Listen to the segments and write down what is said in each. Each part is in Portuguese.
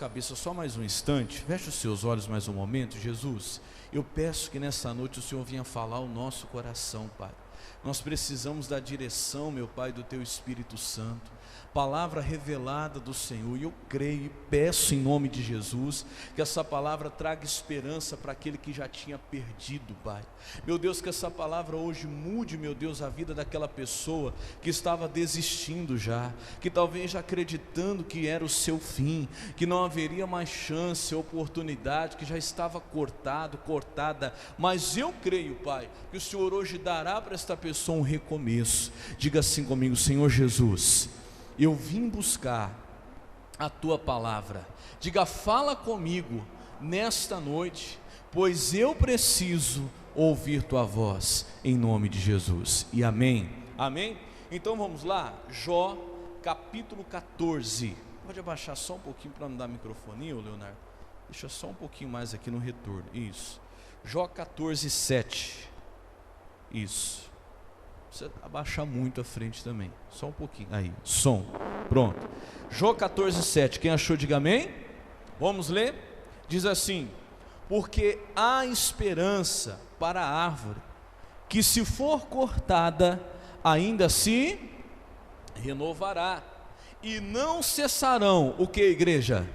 cabeça só mais um instante, feche os seus olhos mais um momento. Jesus, eu peço que nessa noite o Senhor venha falar ao nosso coração, Pai. Nós precisamos da direção, meu Pai, do Teu Espírito Santo, palavra revelada do Senhor, e eu creio e peço em nome de Jesus, que essa palavra traga esperança para aquele que já tinha perdido, Pai. Meu Deus, que essa palavra hoje mude, meu Deus, a vida daquela pessoa que estava desistindo já, que talvez já acreditando que era o seu fim, que não haveria mais chance, oportunidade, que já estava cortada, mas eu creio, Pai, que o Senhor hoje dará para esta pessoa um recomeço. Diga assim comigo: Senhor Jesus, eu vim buscar a Tua palavra. Diga: fala comigo nesta noite, pois eu preciso ouvir Tua voz, em nome de Jesus. E amém, amém? Então vamos lá, Jó capítulo 14, pode abaixar só um pouquinho para não dar microfonia, Leonardo, deixa só um pouquinho mais aqui no retorno, isso, Jó 14, 7, isso, precisa abaixar muito a frente também, só um pouquinho, aí, som, pronto, Jó 14, 7, quem achou diga amém. Vamos ler, diz assim: porque há esperança para a árvore, que se for cortada, ainda se renovará, e não cessarão, o que, igreja?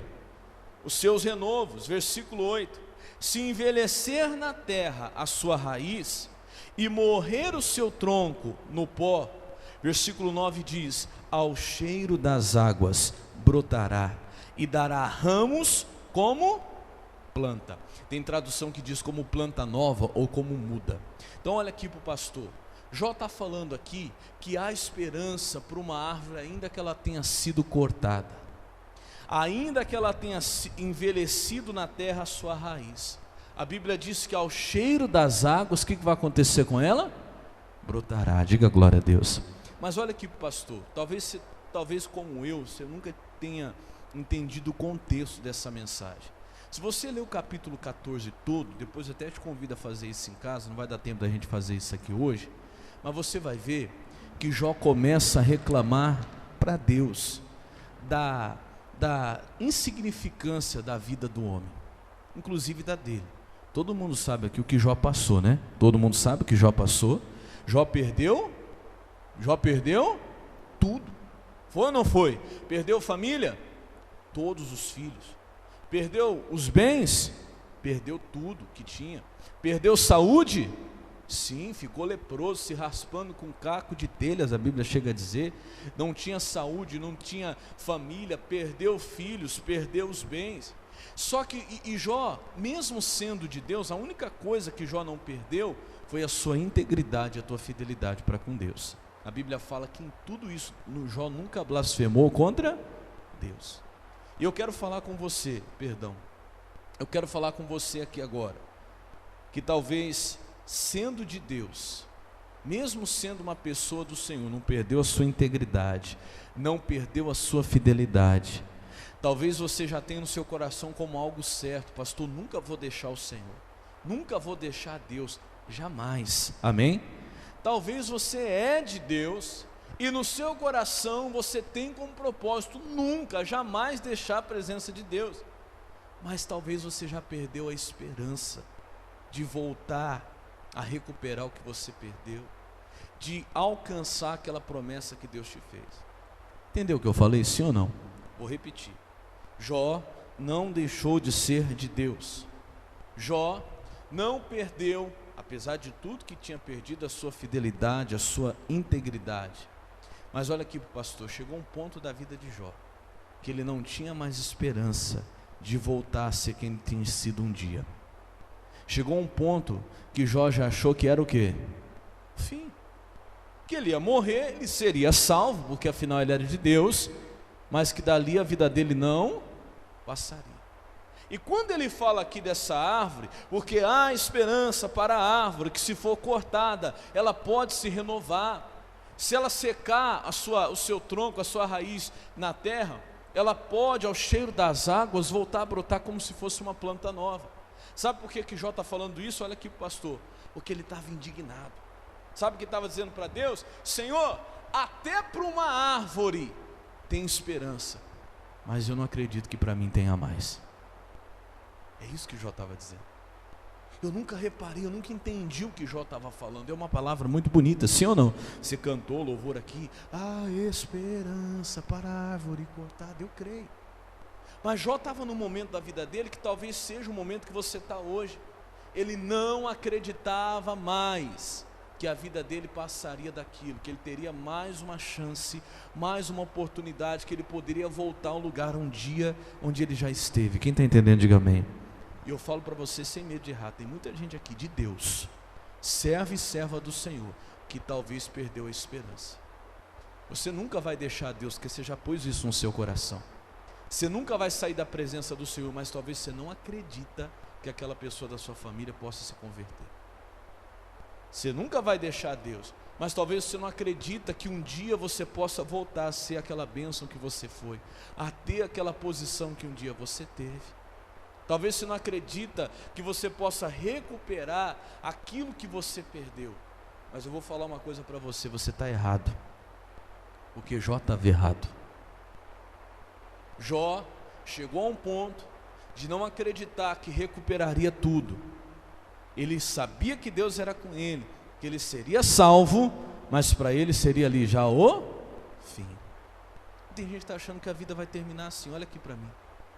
Os seus renovos. Versículo 8, se envelhecer na terra a sua raiz, e morrer o seu tronco no pó, versículo 9 diz: ao cheiro das águas brotará, e dará ramos como planta. Tem tradução que diz como planta nova ou como muda. Então olha aqui para o pastor, Jó está falando aqui que há esperança para uma árvore, ainda que ela tenha sido cortada, ainda que ela tenha envelhecido na terra a sua raiz. A Bíblia diz que ao cheiro das águas, o que vai acontecer com ela? Brotará. Diga glória a Deus. Mas olha aqui para o pastor, talvez como eu, você nunca tenha entendido o contexto dessa mensagem. Se você ler o capítulo 14 todo, depois eu até te convido a fazer isso em casa, não vai dar tempo da gente fazer isso aqui hoje, mas você vai ver que Jó começa a reclamar para Deus da insignificância da vida do homem, inclusive da dele. Todo mundo sabe aqui o que Jó passou, né? Todo mundo sabe o que Jó passou. Jó perdeu tudo. Foi ou não foi? Perdeu família? Todos os filhos. Perdeu os bens? Perdeu tudo que tinha. Perdeu saúde? Sim, ficou leproso, se raspando com caco de telhas, a Bíblia chega a dizer. Não tinha saúde, não tinha família, perdeu filhos, perdeu os bens. Só que Jó, mesmo sendo de Deus, a única coisa que Jó não perdeu foi a sua integridade, a tua fidelidade para com Deus. A Bíblia fala que em tudo isso, Jó nunca blasfemou contra Deus. E eu quero falar com você, eu quero falar com você aqui agora, que talvez sendo de Deus, mesmo sendo uma pessoa do Senhor, não perdeu a sua integridade, não perdeu a sua fidelidade. Talvez você já tenha no seu coração como algo certo: pastor, nunca vou deixar o Senhor, nunca vou deixar Deus, jamais, amém? Talvez você é de Deus e no seu coração você tem como propósito nunca, jamais deixar a presença de Deus, mas talvez você já perdeu a esperança de voltar a recuperar o que você perdeu, de alcançar aquela promessa que Deus te fez. Entendeu o que eu falei, sim ou não? Vou repetir. Jó não deixou de ser de Deus. Jó não perdeu, apesar de tudo que tinha perdido, a sua fidelidade, a sua integridade. Mas olha aqui, pastor, chegou um ponto da vida de Jó que ele não tinha mais esperança de voltar a ser quem tinha sido um dia. Chegou um ponto que Jó já achou que era o quê? Fim. Que ele ia morrer, ele seria salvo, porque afinal ele era de Deus, mas que dali a vida dele não passaria. E quando ele fala aqui dessa árvore, porque há esperança para a árvore, que se for cortada, ela pode se renovar. Se ela secar o seu tronco, a sua raiz na terra, ela pode, ao cheiro das águas, voltar a brotar como se fosse uma planta nova. Sabe por que Jó está falando isso? Olha aqui, pastor, porque ele estava indignado. Sabe o que estava dizendo para Deus? Senhor, até para uma árvore tem esperança, mas eu não acredito que para mim tenha mais. É isso que Jó estava dizendo. Eu nunca reparei, eu nunca entendi o que Jó estava falando. É uma palavra muito bonita, sim ou não? Você cantou louvor aqui, a esperança para a árvore cortada, eu creio. Mas Jó estava num momento da vida dele que talvez seja o momento que você está hoje. Ele não acreditava mais que a vida dele passaria daquilo, que ele teria mais uma chance, mais uma oportunidade, que ele poderia voltar ao lugar um dia onde ele já esteve. Quem está entendendo, diga amém. E eu falo para você sem medo de errar, tem muita gente aqui de Deus, serva e serva do Senhor, que talvez perdeu a esperança. Você nunca vai deixar Deus, porque você já pôs isso no seu coração. Você nunca vai sair da presença do Senhor, mas talvez você não acredita que aquela pessoa da sua família possa se converter. Você nunca vai deixar Deus, mas talvez você não acredita que um dia você possa voltar a ser aquela bênção que você foi, a ter aquela posição que um dia você teve. Talvez você não acredita que você possa recuperar aquilo que você perdeu. Mas eu vou falar uma coisa para você, você está errado, porque Jó estava errado. Jó chegou a um ponto de não acreditar que recuperaria tudo. Ele sabia que Deus era com ele, que ele seria salvo, mas para ele seria ali já o fim. Tem gente que está achando que a vida vai terminar assim. Olha aqui para mim,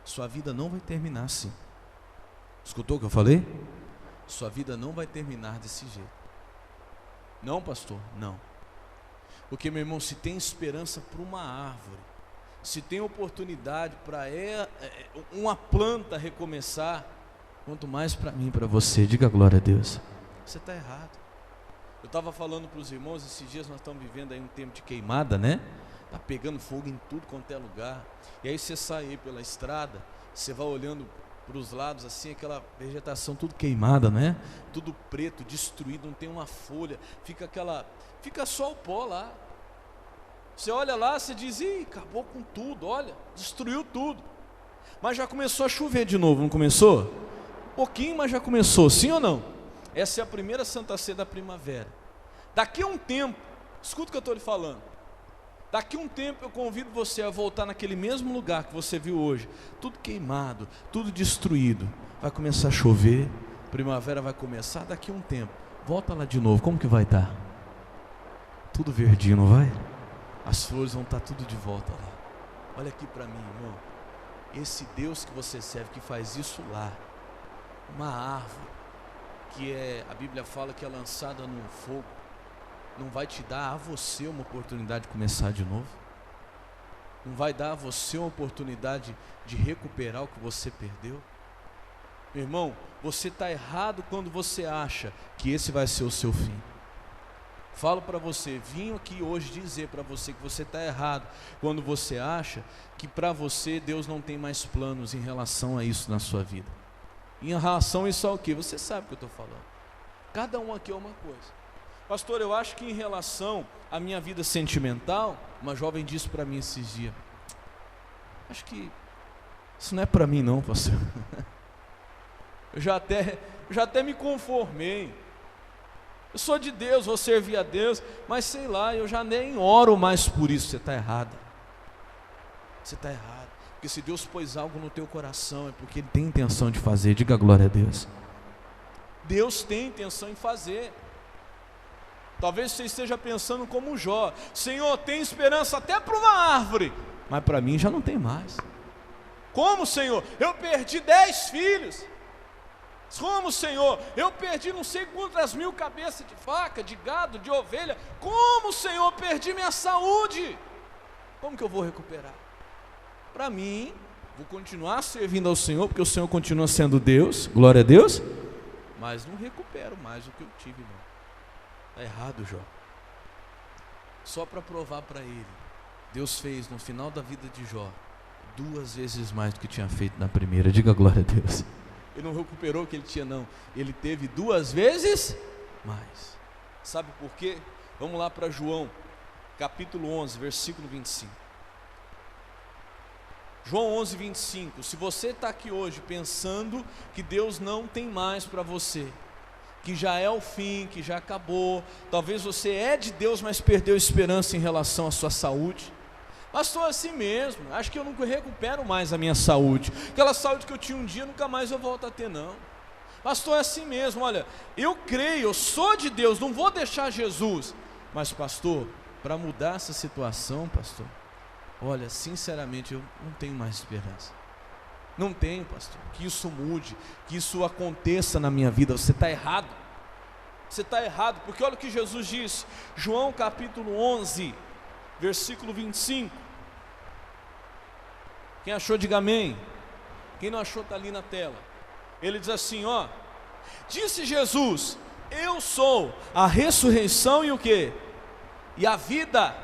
sua vida não vai terminar assim. Escutou o que eu falei? Sua vida não vai terminar desse jeito. Não, pastor, não. Porque, meu irmão, se tem esperança para uma árvore, se tem oportunidade para uma planta recomeçar, quanto mais para mim e para você. Diga glória a Deus. Você está errado. Eu estava falando para os irmãos, esses dias nós estamos vivendo aí um tempo de queimada, né? Está pegando fogo em tudo quanto é lugar. E aí você sai aí pela estrada, você vai olhando para os lados assim, aquela vegetação tudo queimada, né? Tudo preto, destruído, não tem uma folha, fica só o pó lá. Você olha lá, você diz, ih, acabou com tudo, olha, destruiu tudo. Mas já começou a chover de novo, não começou? Um pouquinho, mas já começou, sim ou não? Essa é a primeira Santa Ceia da primavera. Daqui a um tempo, escuta o que eu estou lhe falando. Daqui a um tempo eu convido você a voltar naquele mesmo lugar que você viu hoje, tudo queimado, tudo destruído. Vai começar a chover, primavera vai começar, daqui a um tempo, volta lá de novo, como que vai estar? Tudo verdinho, não vai? As flores vão estar tudo de volta lá. Olha aqui para mim, irmão. Esse Deus que você serve, que faz isso lá, uma árvore, que a Bíblia fala que é lançada no fogo, não vai te dar a você uma oportunidade de começar de novo? Não vai dar a você uma oportunidade de recuperar o que você perdeu? Meu irmão, você está errado quando você acha que esse vai ser o seu fim. Falo para você, vim aqui hoje dizer para você que você está errado quando você acha que para você Deus não tem mais planos em relação a isso na sua vida. Em relação a isso ao quê? Você sabe o que eu estou falando. Cada um aqui é uma coisa. Pastor, eu acho que em relação à minha vida sentimental, uma jovem disse para mim esses dias, acho que isso não é para mim não, pastor. Eu já até me conformei. Eu sou de Deus, vou servir a Deus, mas sei lá, eu já nem oro mais por isso. Você está errado. Você está errado. Porque se Deus pôs algo no teu coração, é porque Ele tem intenção de fazer. Diga glória a Deus. Deus tem intenção em fazer. Talvez você esteja pensando como Jó. Senhor, tem esperança até para uma árvore, mas para mim já não tem mais. Como, Senhor? Eu perdi 10 filhos. Como, Senhor? Eu perdi não sei quantas mil cabeças de vaca, de gado, de ovelha. Como, Senhor? Perdi minha saúde. Como que eu vou recuperar? Para mim, vou continuar servindo ao Senhor, porque o Senhor continua sendo Deus, glória a Deus, mas não recupero mais o que eu tive, não. Está errado, Jó. Só para provar para ele, Deus fez no final da vida de Jó 2 vezes mais do que tinha feito na primeira. Diga glória a Deus. Ele não recuperou o que ele tinha, não. Ele teve 2 vezes mais. Sabe por quê? Vamos lá para João, capítulo 11, versículo 25. João 11, 25. Se você está aqui hoje pensando que Deus não tem mais para você, que já é o fim, que já acabou, talvez você é de Deus, mas perdeu esperança em relação à sua saúde, Pastor, assim mesmo, acho que eu não recupero mais a minha saúde. Aquela saúde que eu tinha um dia, nunca mais eu volto a ter, não. Pastor, é assim mesmo, olha, eu creio, eu sou de Deus, não vou deixar Jesus. Mas pastor, para mudar essa situação, pastor, olha, sinceramente, eu não tenho mais esperança. Não tenho, pastor, que isso mude, que isso aconteça na minha vida. Você está errado. Você está errado, porque olha o que Jesus disse, João capítulo 11, versículo 25. Quem achou, diga amém. Quem não achou, está ali na tela. Ele diz assim, ó: disse Jesus, eu sou a ressurreição e o quê? E a vida.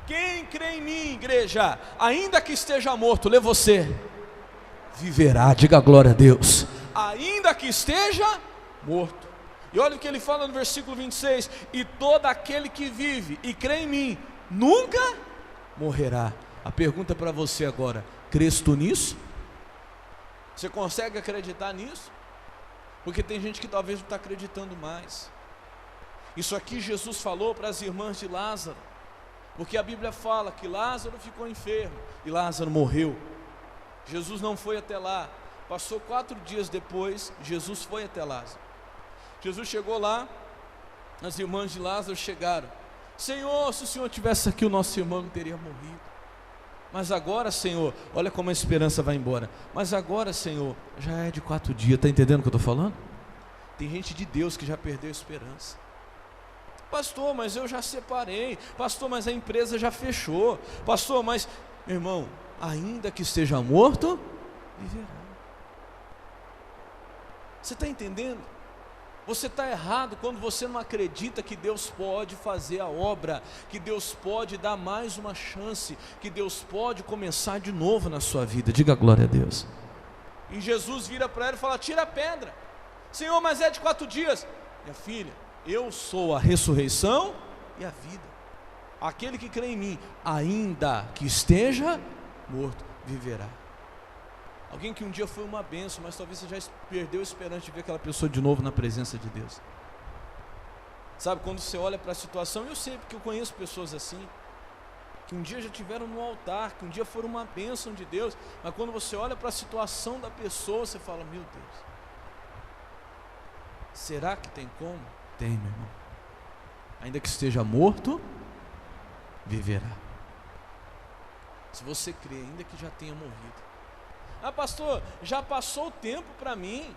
Quem crê em mim, igreja, ainda que esteja morto, lê você, viverá. Diga glória a Deus. Ainda que esteja morto. E olha o que ele fala no versículo 26, e todo aquele que vive e crê em mim, nunca morrerá. A pergunta para você agora, crês tu nisso? Você consegue acreditar nisso? Porque tem gente que talvez não está acreditando mais. Isso aqui Jesus falou para as irmãs de Lázaro, porque a Bíblia fala que Lázaro ficou enfermo e Lázaro morreu. Jesus não foi até lá, passou 4 dias depois, Jesus foi até Lázaro. Jesus chegou lá, as irmãs de Lázaro chegaram: Senhor, se o Senhor tivesse aqui, o nosso irmão não teria morrido. Mas agora, Senhor, olha como a esperança vai embora. Mas agora, Senhor, já é de 4 dias. Está entendendo o que eu estou falando? Tem gente de Deus que já perdeu a esperança. Pastor, mas eu já separei. Pastor, mas a empresa já fechou. Pastor, mas, meu irmão, ainda que esteja morto, viverá. Você está entendendo? Você está errado quando você não acredita que Deus pode fazer a obra, que Deus pode dar mais uma chance, que Deus pode começar de novo na sua vida. Diga glória a Deus. E Jesus vira para ela e fala: tira a pedra. Senhor, mas é de 4 dias. Minha filha, eu sou a ressurreição e a vida. Aquele que crê em mim, ainda que esteja morto, viverá. Alguém que um dia foi uma bênção, mas talvez você já perdeu a esperança de ver aquela pessoa de novo na presença de Deus. Sabe, quando você olha para a situação, eu sei, porque eu conheço pessoas assim, que um dia já tiveram no altar, que um dia foram uma bênção de Deus, mas quando você olha para a situação da pessoa, você fala: meu Deus, será que tem como? Tem, meu irmão. Ainda que esteja morto, viverá. Se você crê, ainda que já tenha morrido. Ah, pastor, já passou o tempo para mim.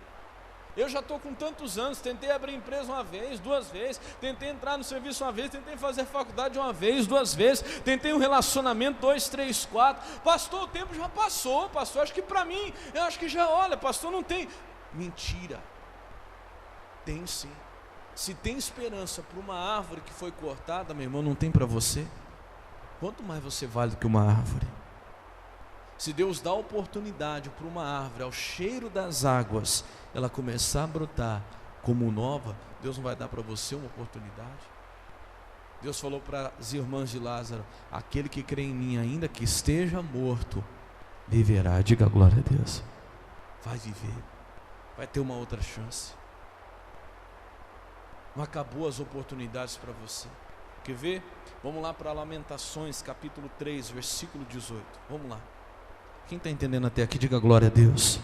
Eu já estou com tantos anos, tentei abrir empresa uma vez, 2 vezes, tentei entrar no serviço uma vez, tentei fazer faculdade uma vez, 2 vezes, tentei um relacionamento 2, 3, 4. Pastor, o tempo já passou, pastor, acho que para mim, eu acho que já, olha, pastor, não tem. Mentira. Tem sim. Se tem esperança para uma árvore que foi cortada, meu irmão, não tem para você? Quanto mais você vale do que uma árvore? Se Deus dá oportunidade para uma árvore, ao cheiro das águas, ela começar a brotar como nova, Deus não vai dar para você uma oportunidade? Deus falou para as irmãs de Lázaro: aquele que crê em mim, ainda que esteja morto, viverá. Diga glória a Deus. Vai viver, vai ter uma outra chance. Não acabou as oportunidades para você. Quer ver? Vamos lá para Lamentações capítulo 3, versículo 18. Vamos lá. Quem está entendendo até aqui, diga glória a Deus.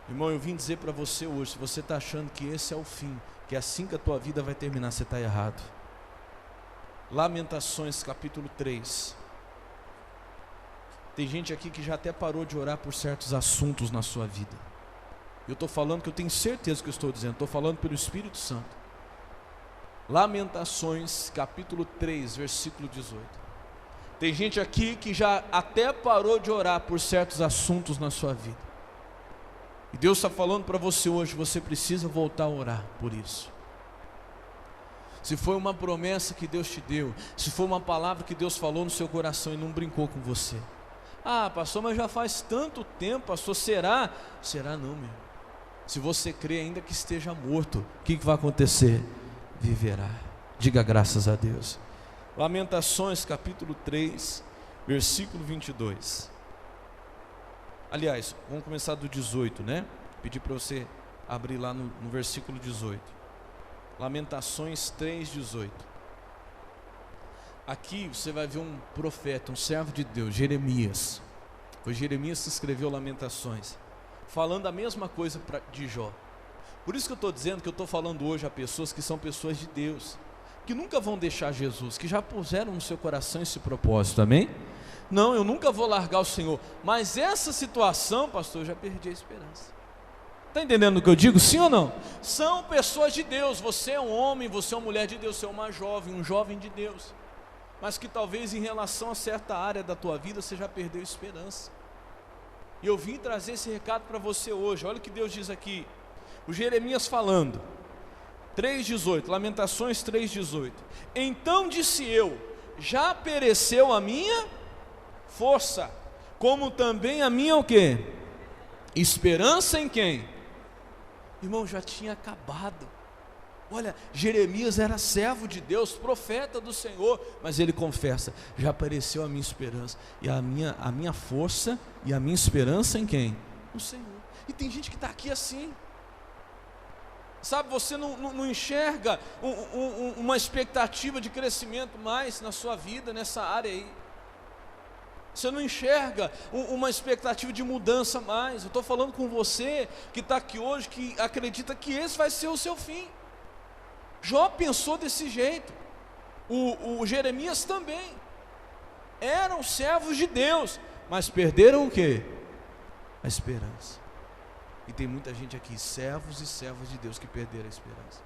Irmão, eu vim dizer para você hoje, se você está achando que esse é o fim, que é assim que a tua vida vai terminar, você está errado. Lamentações capítulo 3. Tem gente aqui que já até parou de orar por certos assuntos na sua vida. Eu estou falando que eu tenho certeza que eu estou dizendo, estou falando pelo Espírito Santo. Lamentações capítulo 3, versículo 18. Tem gente aqui que já até parou de orar por certos assuntos na sua vida. E Deus está falando para você hoje, você precisa voltar a orar por isso. Se foi uma promessa que Deus te deu, se foi uma palavra que Deus falou no seu coração e não brincou com você. Ah, pastor, mas já faz tanto tempo, pastor, será? Será não, meu. Se você crê, ainda que esteja morto, o que vai acontecer? Viverá. Diga graças a Deus. Lamentações capítulo 3, versículo 22. Aliás, vamos começar do 18, né? Pedir para você abrir lá no versículo 18. Lamentações 3, 18. Aqui você vai ver um profeta, um servo de Deus, Jeremias. Foi Jeremias que escreveu Lamentações, falando a mesma coisa de Jó. Por isso que eu estou dizendo que eu estou falando hoje a pessoas que são pessoas de Deus, que nunca vão deixar Jesus, que já puseram no seu coração esse propósito, amém? Não, eu nunca vou largar o Senhor. Mas essa situação, pastor, eu já perdi a esperança. Está entendendo o que eu digo? Sim ou não? São pessoas de Deus. Você é um homem, você é uma mulher de Deus, você é uma jovem, um jovem de Deus, mas que talvez em relação a certa área da tua vida você já perdeu a esperança. E eu vim trazer esse recado para você hoje. Olha o que Deus diz aqui, o Jeremias falando, 3,18, Lamentações 3,18. Então disse eu, já pereceu a minha força, como também a minha o quê? Esperança em quem? Irmão, já tinha acabado. Olha, Jeremias era servo de Deus, profeta do Senhor, mas ele confessa, já apareceu a minha esperança, e a minha força e a minha esperança em quem? No Senhor. E tem gente que está aqui assim, sabe, você não enxerga uma expectativa de crescimento mais na sua vida, nessa área aí. Você não enxerga uma expectativa de mudança mais. Eu estou falando com você que está aqui hoje, que acredita que esse vai ser o seu fim. Jó pensou desse jeito, o Jeremias também, eram servos de Deus, mas perderam o quê? A esperança. E tem muita gente aqui, servos e servas de Deus, que perderam a esperança.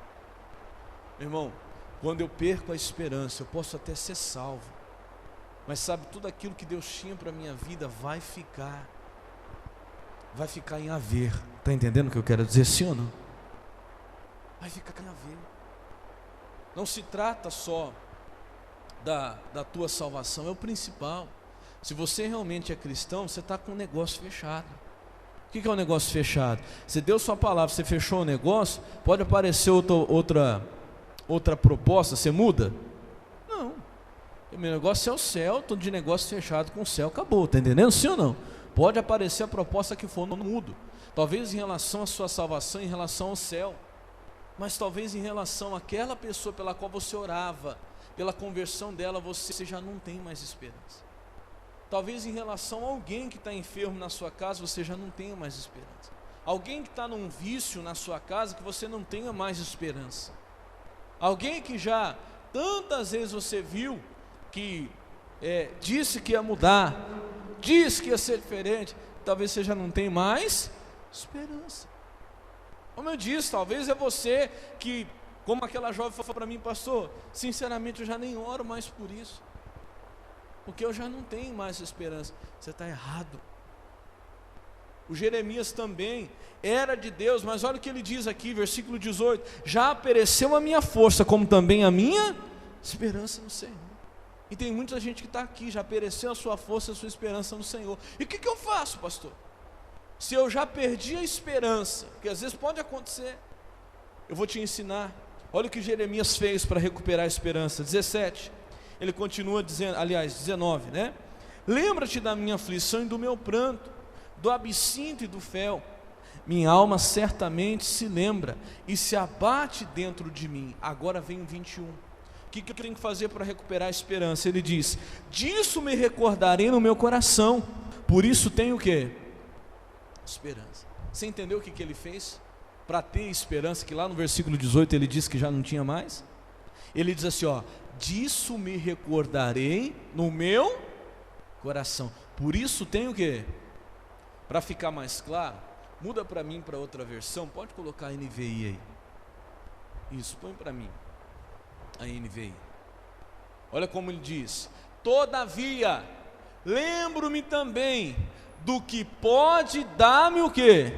Meu irmão, quando eu perco a esperança, eu posso até ser salvo, mas sabe, tudo aquilo que Deus tinha para a minha vida vai ficar em haver. Está entendendo o que eu quero dizer, sim ou não? Vai ficar em haver. Não se trata só da tua salvação, é o principal. Se você realmente é cristão, você está com o negócio fechado. O que é um negócio fechado? Você deu sua palavra, você fechou o negócio, pode aparecer outra proposta, você muda? Não. O meu negócio é o céu, estou de negócio fechado com o céu, acabou, está entendendo? Sim ou não? Pode aparecer a proposta que for, não mudo. Talvez em relação à sua salvação, em relação ao céu, mas talvez em relação àquela pessoa pela qual você orava, pela conversão dela, você já não tem mais esperança. Talvez em relação a alguém que está enfermo na sua casa, você já não tenha mais esperança. Alguém que está num vício na sua casa, que você não tenha mais esperança. Alguém que já tantas vezes você viu, que disse que ia mudar, disse que ia ser diferente, talvez você já não tenha mais esperança. Como eu disse, talvez é você que, como aquela jovem falou para mim, pastor, sinceramente eu já nem oro mais por isso, porque eu já não tenho mais esperança. Você está errado. O Jeremias também era de Deus, mas olha o que ele diz aqui, versículo 18: já pereceu a minha força, como também a minha esperança no Senhor. E tem muita gente que está aqui, já pereceu a sua força, a sua esperança no Senhor. E o que eu faço, pastor? Se eu já perdi a esperança, que às vezes pode acontecer, eu vou te ensinar. Olha o que Jeremias fez para recuperar a esperança. 17, ele continua dizendo, aliás, 19, né? Lembra-te da minha aflição e do meu pranto, do absinto e do fel. Minha alma certamente se lembra e se abate dentro de mim. Agora vem o 21. O que eu tenho que fazer para recuperar a esperança? Ele diz, disso me recordarei no meu coração, por isso tenho o quê? Esperança. Você entendeu o que ele fez para ter esperança? Que lá no versículo 18 ele disse que já não tinha mais. Ele diz assim, ó, disso me recordarei no meu coração, por isso tenho o quê? Para ficar mais claro, muda para mim para outra versão, pode colocar a NVI aí. Isso, põe para mim a NVI. Olha como ele diz, todavia lembro-me também do que pode dar-me o quê?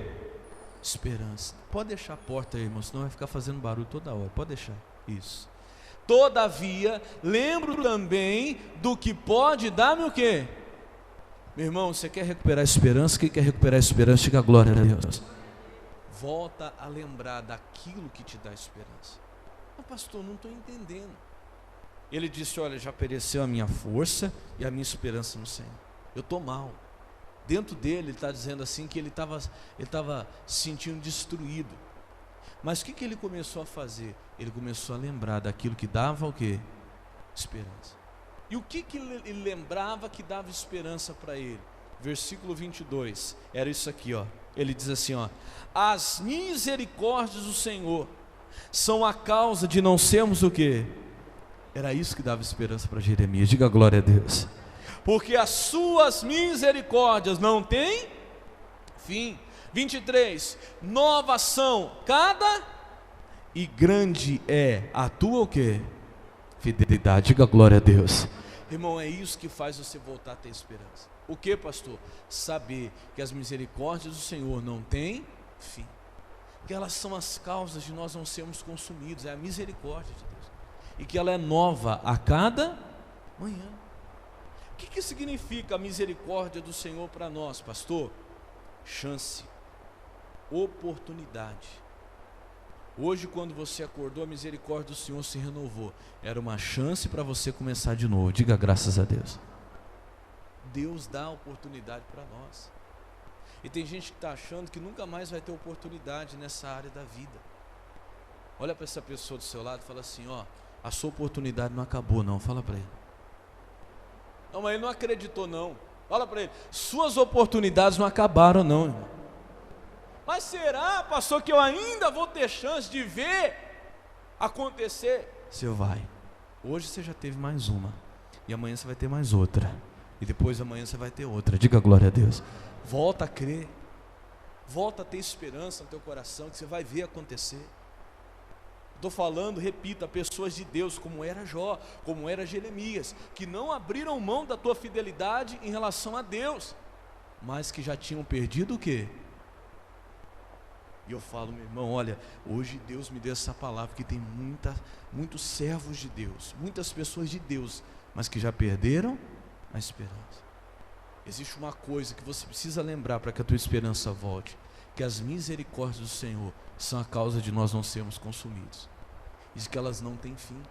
Esperança. Pode deixar a porta aí, irmão, senão vai ficar fazendo barulho toda hora. Pode deixar, isso. Todavia, lembro também do que pode dar-me o quê? Meu irmão, você quer recuperar a esperança? Quem quer recuperar a esperança, diga glória a Deus. Volta a lembrar daquilo que te dá esperança. Mas pastor, não estou entendendo. Ele disse, olha, já pereceu a minha força e a minha esperança no Senhor. Eu estou mal. Dentro dele, ele está dizendo assim que ele estava se sentindo destruído. Mas o que ele começou a fazer? Ele começou a lembrar daquilo que dava o quê? Esperança. E o que ele lembrava que dava esperança para ele? Versículo 22, era isso aqui, ó. Ele diz assim, ó: as misericórdias do Senhor são a causa de não sermos o quê? Era isso que dava esperança para Jeremias. Diga glória a Deus. Porque as suas misericórdias não têm fim. 23, novas são cada, e grande é a tua o quê? Fidelidade. Diga glória a Deus. Irmão, é isso que faz você voltar a ter esperança. O que, pastor? Saber que as misericórdias do Senhor não têm fim, que elas são as causas de nós não sermos consumidos, é a misericórdia de Deus, e que ela é nova a cada manhã. O que significa a misericórdia do Senhor para nós, pastor? Chance, oportunidade. Hoje, quando você acordou, a misericórdia do Senhor se renovou, era uma chance para você começar de novo. Diga graças a Deus. Deus dá oportunidade para nós. E tem gente que está achando que nunca mais vai ter oportunidade nessa área da vida. Olha para essa pessoa do seu lado e fala assim, ó: a sua oportunidade não acabou não. Fala para ele. Não, mas ele não acreditou não. Fala para ele: suas oportunidades não acabaram não, irmão. Mas será, pastor, que eu ainda vou ter chance de ver acontecer? Você vai. Hoje você já teve mais uma, e amanhã você vai ter mais outra, e depois amanhã você vai ter outra. Diga glória a Deus. Volta a crer, volta a ter esperança no teu coração, que você vai ver acontecer. Estou falando, repita, pessoas de Deus, como era Jó, como era Jeremias, que não abriram mão da tua fidelidade em relação a Deus, mas que já tinham perdido o quê? E eu falo, meu irmão, olha, hoje Deus me deu essa palavra, porque tem muitos servos de Deus, muitas pessoas de Deus, mas que já perderam a esperança. Existe uma coisa que você precisa lembrar para que a tua esperança volte, que as misericórdias do Senhor são a causa de nós não sermos consumidos, e que elas não têm fim,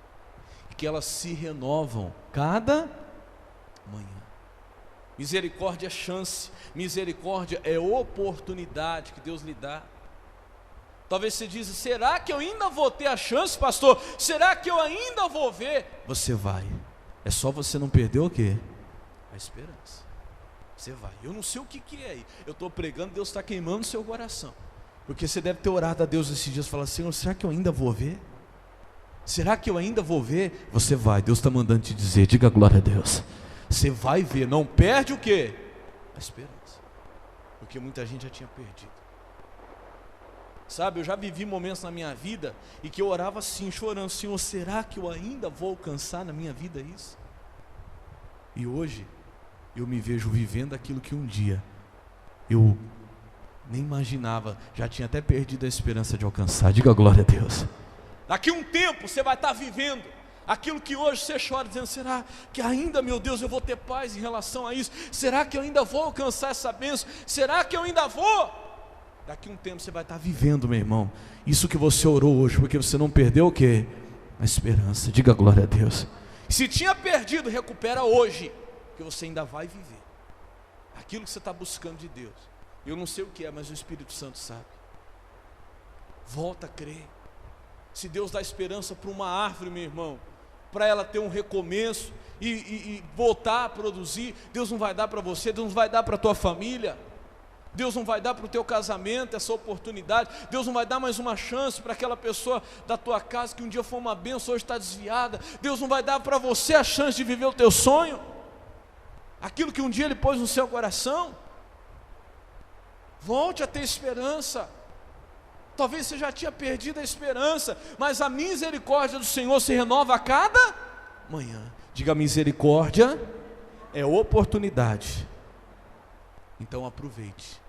e que elas se renovam cada manhã. Misericórdia é chance, misericórdia é oportunidade que Deus lhe dá. Talvez você diz: será que eu ainda vou ter a chance, pastor? Será que eu ainda vou ver? Você vai, é só você não perder o quê? A esperança. Você vai. Eu não sei o que é aí, eu estou pregando, Deus está queimando o seu coração, porque você deve ter orado a Deus esses dias, falar: Senhor, será que eu ainda vou ver? Será que eu ainda vou ver? Você vai, Deus está mandando te dizer. Diga glória a Deus. Você vai ver, não perde o quê? A esperança, porque muita gente já tinha perdido. Sabe, eu já vivi momentos na minha vida e que eu orava assim, chorando: Senhor, será que eu ainda vou alcançar na minha vida isso? E hoje eu me vejo vivendo aquilo que um dia eu nem imaginava, já tinha até perdido a esperança de alcançar. Diga glória a Deus. Daqui a um tempo você vai estar vivendo aquilo que hoje você chora, dizendo: será que ainda, meu Deus, eu vou ter paz em relação a isso? Será que eu ainda vou alcançar essa bênção? Será que eu ainda vou? Daqui a um tempo você vai estar vivendo, meu irmão, isso que você orou hoje, porque você não perdeu o quê? A esperança. Diga glória a Deus. Se tinha perdido, recupera hoje, porque você ainda vai viver aquilo que você está buscando de Deus. Eu não sei o que é, mas o Espírito Santo sabe. Volta a crer. Se Deus dá esperança para uma árvore, meu irmão, para ela ter um recomeço e voltar a produzir, Deus não vai dar para você, Deus não vai dar para a tua família, Deus não vai dar para o teu casamento essa oportunidade, Deus não vai dar mais uma chance para aquela pessoa da tua casa que um dia foi uma bênção, hoje está desviada. Deus não vai dar para você a chance de viver o teu sonho, aquilo que um dia Ele pôs no seu coração. Volte a ter esperança. Talvez você já tinha perdido a esperança, mas a misericórdia do Senhor se renova a cada manhã. Diga: misericórdia é oportunidade. Então aproveite,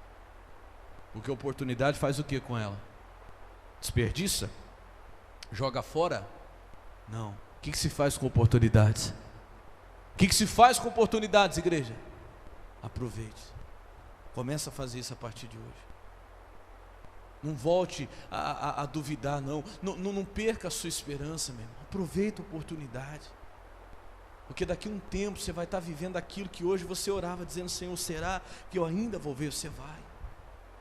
porque a oportunidade faz o que com ela? Desperdiça? Joga fora? Não. O que se faz com oportunidades? O que se faz com oportunidades, igreja? Aproveite. Começa a fazer isso a partir de hoje. Não volte a duvidar, não perca a sua esperança, meu irmão. Aproveita a oportunidade, porque daqui a um tempo você vai estar vivendo aquilo que hoje você orava, dizendo: Senhor, será que eu ainda vou ver? Você vai.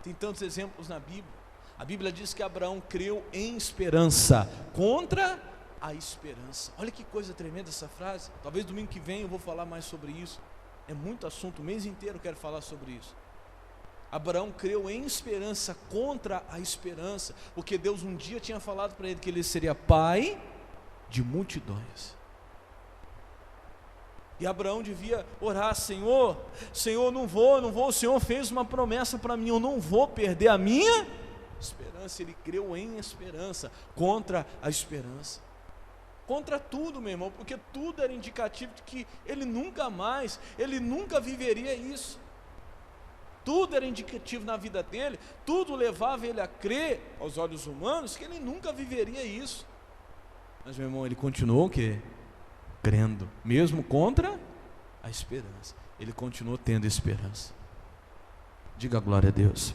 Tem tantos exemplos na Bíblia. A Bíblia diz que Abraão creu em esperança contra a esperança. Olha que coisa tremenda essa frase. Talvez domingo que vem eu vou falar mais sobre isso. É muito assunto, o mês inteiro eu quero falar sobre isso. Abraão creu em esperança contra a esperança, porque Deus um dia tinha falado para ele que ele seria pai de multidões. E Abraão devia orar: Senhor, não vou, o Senhor fez uma promessa para mim, eu não vou perder a minha esperança. Ele creu em esperança contra a esperança. Contra tudo, meu irmão, porque tudo era indicativo de que ele nunca viveria isso. Tudo era indicativo na vida dele, tudo levava ele a crer, aos olhos humanos, que ele nunca viveria isso. Mas, meu irmão, ele continuou o quê? Crendo, mesmo contra a esperança. Ele continuou tendo esperança. Diga glória a Deus.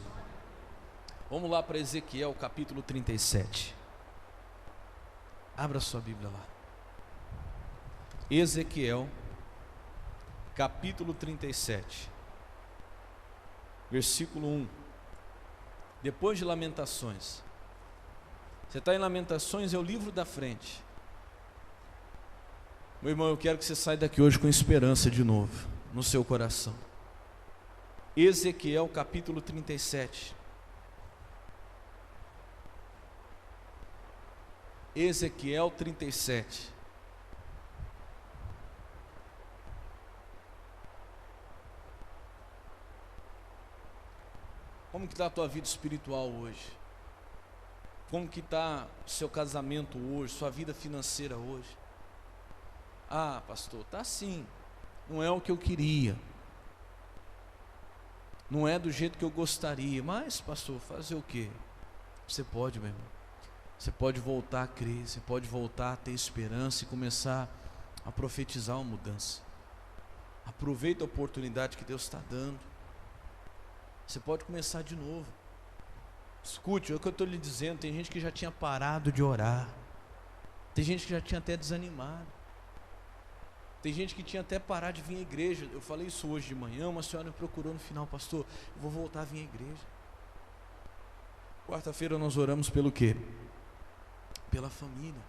Vamos lá para Ezequiel capítulo 37. Abra sua Bíblia lá. Ezequiel capítulo 37, versículo 1. Depois de Lamentações. Você está em Lamentações, é o livro da frente. Meu irmão, eu quero que você saia daqui hoje com esperança de novo no seu coração. Ezequiel capítulo 37. Ezequiel 37. Como que está a tua vida espiritual hoje? Como que está o seu casamento hoje, sua vida financeira hoje? Ah, pastor, está assim, não é o que eu queria, não é do jeito que eu gostaria, mas pastor, fazer o quê? Você pode, meu irmão, você pode voltar a crer, você pode voltar a ter esperança e começar a profetizar uma mudança. Aproveita a oportunidade que Deus está dando. Você pode começar de novo. Escute, é o que eu estou lhe dizendo. Tem gente que já tinha parado de orar, tem gente que já tinha até desanimado, tem gente que tinha até parado de vir à igreja. Eu falei isso hoje de manhã, uma senhora me procurou no final: pastor, eu vou voltar a vir à igreja. Quarta-feira nós oramos pelo quê? Pela família.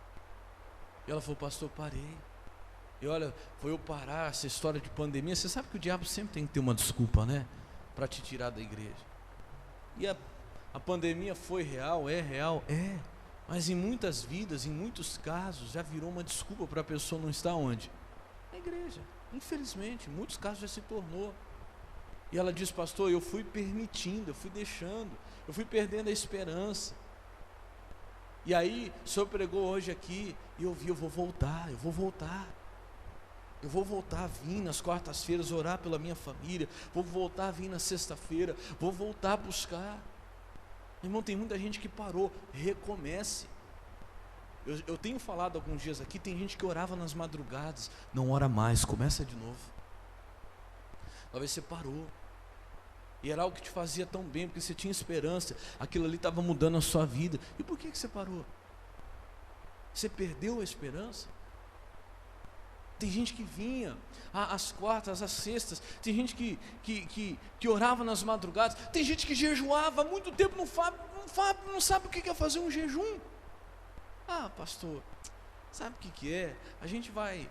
E ela falou: pastor, parei. E olha, foi eu parar, essa história de pandemia. Você sabe que o diabo sempre tem que ter uma desculpa, né? Para te tirar da igreja. E a pandemia foi real, é. Mas em muitas vidas, em muitos casos, já virou uma desculpa para a pessoa não estar onde? Na igreja. Infelizmente, em muitos casos já se tornou. E ela diz: pastor, eu fui permitindo, eu fui deixando, eu fui perdendo a esperança. E aí, o senhor pregou hoje aqui, e eu vi: eu vou voltar a vir nas quartas-feiras orar pela minha família, vou voltar a vir na sexta-feira, vou voltar a buscar. Irmão, tem muita gente que parou. Recomece. Eu tenho falado alguns dias aqui, tem gente que orava nas madrugadas, não ora mais, começa de novo. Talvez você parou, e era algo que te fazia tão bem, porque você tinha esperança, aquilo ali estava mudando a sua vida. E por que você parou? Você perdeu a esperança? Tem gente que vinha às quartas, às sextas, tem gente que orava nas madrugadas, tem gente que jejuava há muito tempo, não sabe o que é fazer um jejum. Ah, pastor, sabe o que é? A gente vai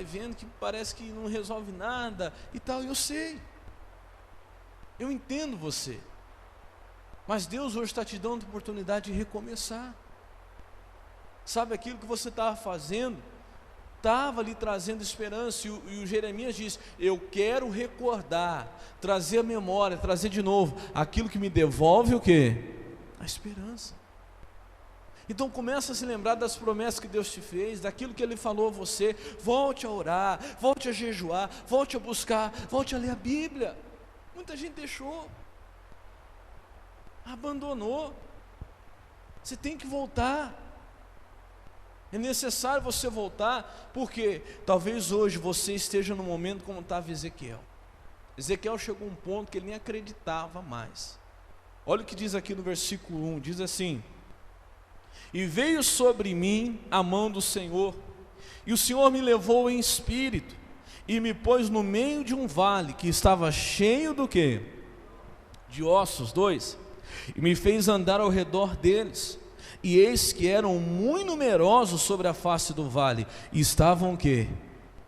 vendo que parece que não resolve nada e tal. Eu sei, eu entendo você, mas Deus hoje está te dando a oportunidade de recomeçar. Sabe, aquilo que você estava fazendo estava lhe trazendo esperança, e o Jeremias diz: eu quero recordar, trazer a memória, trazer de novo aquilo que me devolve o quê? A esperança. Então começa a se lembrar das promessas que Deus te fez, daquilo que Ele falou a você. Volte a orar, volte a jejuar, volte a buscar, volte a ler a Bíblia. Muita gente deixou, abandonou. Você tem que voltar. É necessário você voltar, porque talvez hoje você esteja no momento como estava Ezequiel. Ezequiel chegou a um ponto que ele nem acreditava mais. Olha o que diz aqui no versículo 1, diz assim: e veio sobre mim a mão do Senhor, e o Senhor me levou em espírito, e me pôs no meio de um vale, que estava cheio do quê? De ossos, 2, e me fez andar ao redor deles. E eis que eram muito numerosos sobre a face do vale, e estavam o quê?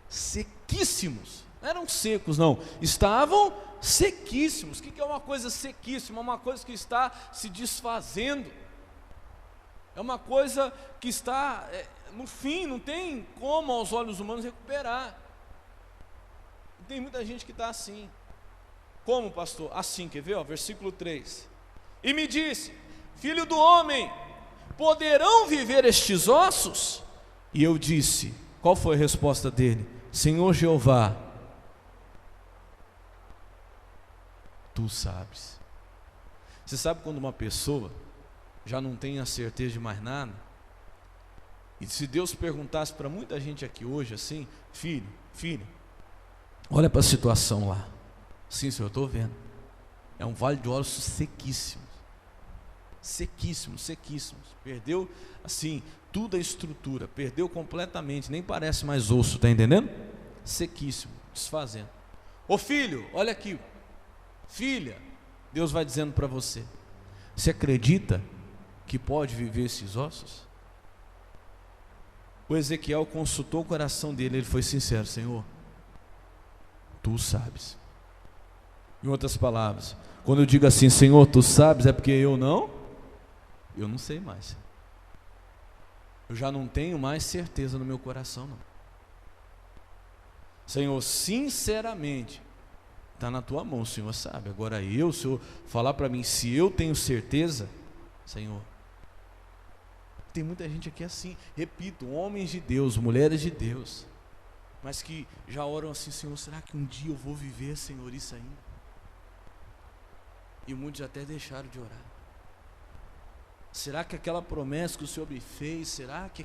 Sequíssimos. Não eram secos, não, estavam sequíssimos. O que é uma coisa sequíssima? Uma coisa que está se desfazendo, é uma coisa que está no fim, não tem como aos olhos humanos recuperar. Tem muita gente que está assim. Como, pastor? Assim, quer ver? Versículo 3. E me disse: filho do homem, poderão viver estes ossos? E eu disse, qual foi a resposta dele? Senhor Jeová, tu sabes. Você sabe quando uma pessoa já não tem a certeza de mais nada? E se Deus perguntasse para muita gente aqui hoje assim: filho, olha para a situação lá. Sim, senhor, eu estou vendo. É um vale de ossos sequíssimos. Perdeu assim tudo a estrutura, perdeu completamente, nem parece mais osso, está entendendo? Sequíssimo, desfazendo. Ô filho, olha aqui. Filha, Deus vai dizendo para você: você acredita que pode viver esses ossos? O Ezequiel consultou o coração dele, ele foi sincero: Senhor, tu sabes. Em outras palavras, quando eu digo assim, Senhor, tu sabes, é porque eu não sei mais. Eu já não tenho mais certeza no meu coração, não. Senhor, sinceramente, está na tua mão, o Senhor sabe. Agora se o Senhor falar para mim, se eu tenho certeza, Senhor. Tem muita gente aqui assim, repito, homens de Deus, mulheres de Deus, mas que já oram assim: Senhor, será que um dia eu vou viver, Senhor, isso ainda? E muitos até deixaram de orar. Será que aquela promessa que o Senhor me fez, será que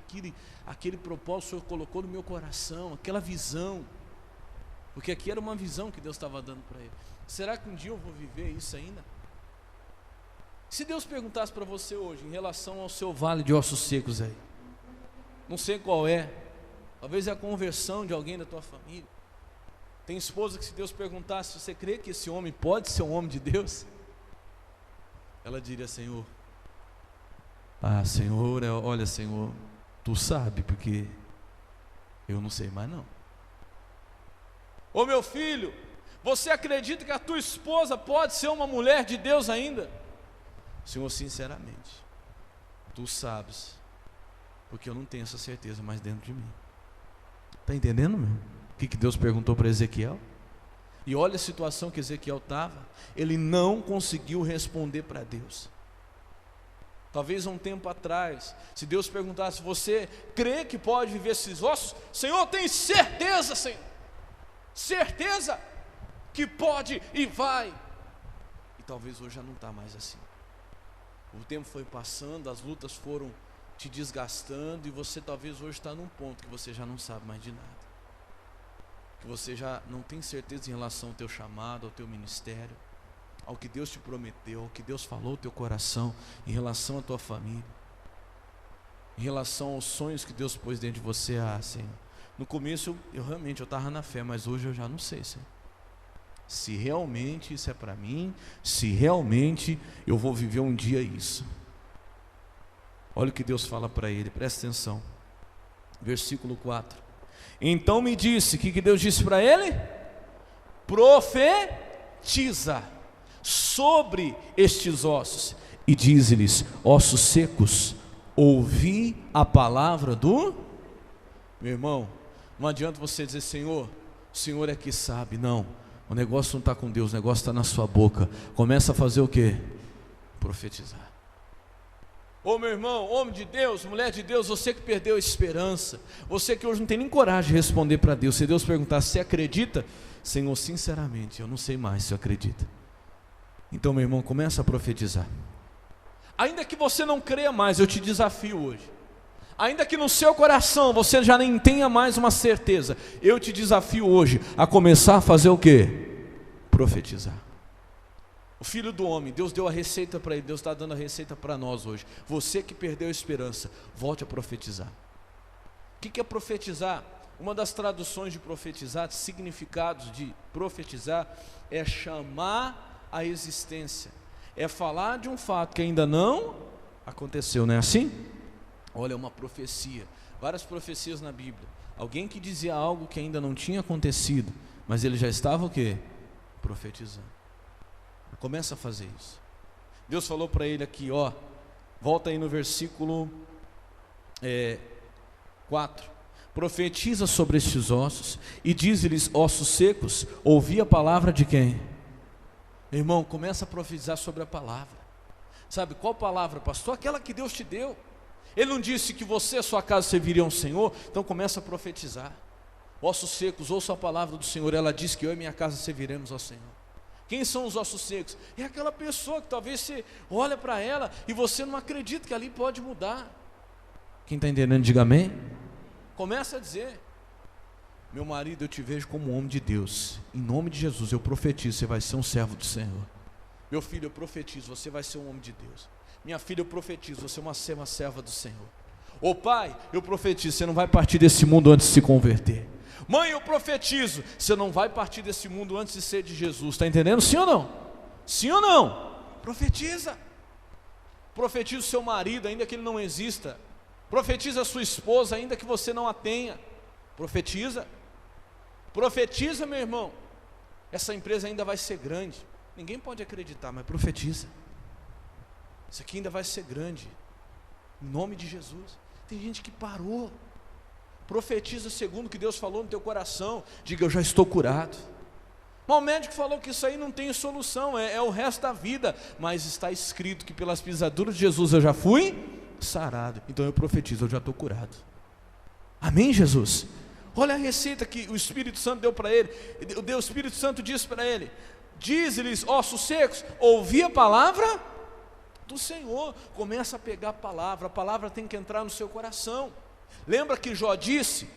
aquele propósito o Senhor colocou no meu coração, aquela visão, porque aqui era uma visão que Deus estava dando para ele, será que um dia eu vou viver isso ainda? Se Deus perguntasse para você hoje, em relação ao seu vale de ossos secos aí, não sei qual é, talvez é a conversão de alguém da tua família. Tem esposa que, se Deus perguntasse: você crê que esse homem pode ser um homem de Deus? Ela diria: Senhor, Senhor, olha, Senhor, tu sabe, porque eu não sei mais não. Ô meu filho, você acredita que a tua esposa pode ser uma mulher de Deus ainda? Senhor, sinceramente, tu sabes, porque eu não tenho essa certeza mais dentro de mim. Está entendendo, meu? O que Deus perguntou para Ezequiel? E olha a situação que Ezequiel estava. Ele não conseguiu responder para Deus. Talvez um tempo atrás, se Deus perguntasse: você crê que pode viver esses ossos? Senhor, tem certeza, Senhor, certeza que pode e vai. E talvez hoje já não está mais assim. O tempo foi passando, as lutas foram te desgastando, e você talvez hoje está num ponto que você já não sabe mais de nada, que você já não tem certeza em relação ao teu chamado, ao teu ministério, ao que Deus te prometeu, ao que Deus falou ao teu coração, em relação à tua família, em relação aos sonhos que Deus pôs dentro de você. Senhor, no começo eu realmente estava na fé, mas hoje eu já não sei, Senhor, se realmente isso é para mim, se realmente eu vou viver um dia isso. Olha o que Deus fala para ele, presta atenção, versículo 4. Então me disse, o que Deus disse para ele? Profetiza sobre estes ossos e dize-lhes: ossos secos, ouvi a palavra do... Meu irmão, não adianta você dizer: Senhor, o Senhor é que sabe. Não, o negócio não está com Deus, o negócio está na sua boca. Começa a fazer o quê? Profetizar. Ô meu irmão, homem de Deus, mulher de Deus, você que perdeu a esperança, você que hoje não tem nem coragem de responder para Deus, se Deus perguntar: você acredita? Senhor, sinceramente, eu não sei mais se eu acredito. Então, meu irmão, começa a profetizar. Ainda que você não creia mais, eu te desafio hoje. Ainda que no seu coração você já nem tenha mais uma certeza, eu te desafio hoje a começar a fazer o quê? Profetizar. O Filho do Homem, Deus deu a receita para ele, Deus está dando a receita para nós hoje. Você que perdeu a esperança, volte a profetizar. O que é profetizar? Uma das traduções de profetizar, significados de profetizar, é chamar a existência, é falar de um fato que ainda não aconteceu, não é assim? Olha, uma profecia, várias profecias na Bíblia. Alguém que dizia algo que ainda não tinha acontecido, mas ele já estava o quê? Profetizando. Começa a fazer isso. Deus falou para ele aqui, ó, volta aí no versículo 4. Profetiza sobre estes ossos e diz-lhes, ossos secos, ouvi a palavra de quem? Irmão, começa a profetizar sobre a palavra. Sabe qual palavra, pastor? Aquela que Deus te deu. Ele não disse que você e a sua casa serviriam ao Senhor? Então começa a profetizar. Ossos secos, ouça a palavra do Senhor. Ela diz que eu e minha casa serviremos ao Senhor. Quem são os ossos secos? É aquela pessoa que talvez você olha para ela e você não acredita que ali pode mudar. Quem está entendendo, diga amém. Começa a dizer, meu marido, eu te vejo como um homem de Deus. Em nome de Jesus, eu profetizo, você vai ser um servo do Senhor. Meu filho, eu profetizo, você vai ser um homem de Deus. Minha filha, eu profetizo, você vai ser uma serva do Senhor. Ô pai, eu profetizo, você não vai partir desse mundo antes de se converter. Mãe, eu profetizo, você não vai partir desse mundo antes de ser de Jesus. Está entendendo? Sim ou não? Sim ou não? Profetiza. Profetiza o seu marido, ainda que ele não exista. Profetiza a sua esposa, ainda que você não a tenha. Profetiza. Profetiza, meu irmão. Essa empresa ainda vai ser grande. Ninguém pode acreditar, mas profetiza. Isso aqui ainda vai ser grande. Em nome de Jesus. Tem gente que parou. Profetiza segundo o que Deus falou no teu coração. Diga, eu já estou curado. Mas o médico falou que isso aí não tem solução, é o resto da vida. Mas está escrito que pelas pisaduras de Jesus eu já fui sarado. Então eu profetizo, eu já estou curado. Amém, Jesus? Olha a receita que o Espírito Santo deu para ele. O Espírito Santo disse para ele, diz-lhes, ossos secos, ouvi a palavra do Senhor. Começa a pegar a palavra tem que entrar no seu coração. Lembra que Jó disse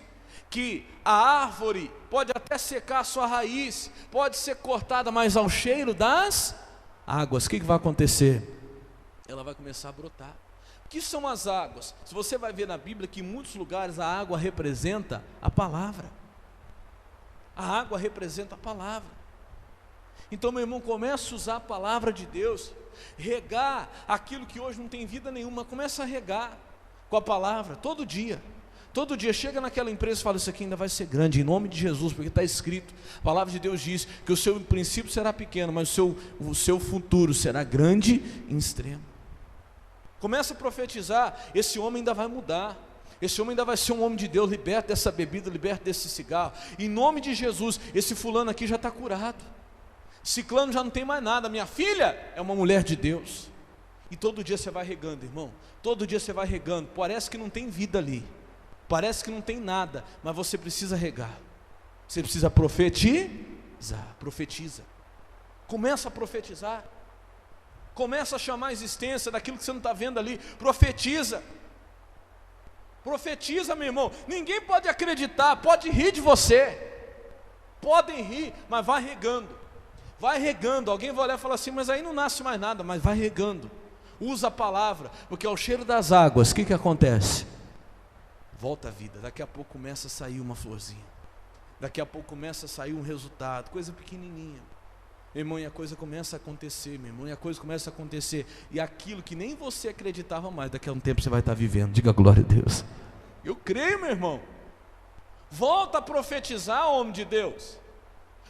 que a árvore pode até secar a sua raiz, pode ser cortada, mas ao cheiro das águas, o que vai acontecer? Ela vai começar a brotar. O que são as águas? Se você vai ver na Bíblia que em muitos lugares a água representa a palavra. A água representa a palavra. Então, meu irmão, comece a usar a palavra de Deus, regar aquilo que hoje não tem vida nenhuma, começa a regar com a palavra, todo dia. Todo dia chega naquela empresa e fala, isso aqui ainda vai ser grande, em nome de Jesus, porque está escrito, a palavra de Deus diz que o seu princípio será pequeno, mas o seu futuro será grande em extremo. Começa a profetizar, esse homem ainda vai mudar, esse homem ainda vai ser um homem de Deus, liberto dessa bebida, liberto desse cigarro, em nome de Jesus, esse fulano aqui já está curado, ciclano já não tem mais nada, minha filha é uma mulher de Deus. E todo dia você vai regando, irmão, todo dia você vai regando, parece que não tem vida ali, parece que não tem nada, mas você precisa regar, você precisa profetizar, profetiza, começa a profetizar, começa a chamar a existência daquilo que você não está vendo ali, profetiza, meu irmão, ninguém pode acreditar, pode rir de você, podem rir, mas vai regando, alguém vai olhar e falar assim, mas aí não nasce mais nada, mas vai regando, usa a palavra, porque ao cheiro das águas, o que acontece? Volta a vida, daqui a pouco começa a sair uma florzinha, daqui a pouco começa a sair um resultado, coisa pequenininha, meu irmão, e a coisa começa a acontecer, meu irmão, e a coisa começa a acontecer, e aquilo que nem você acreditava mais, daqui a um tempo você vai estar vivendo, diga glória a Deus. Eu creio, meu irmão, volta a profetizar, homem de Deus,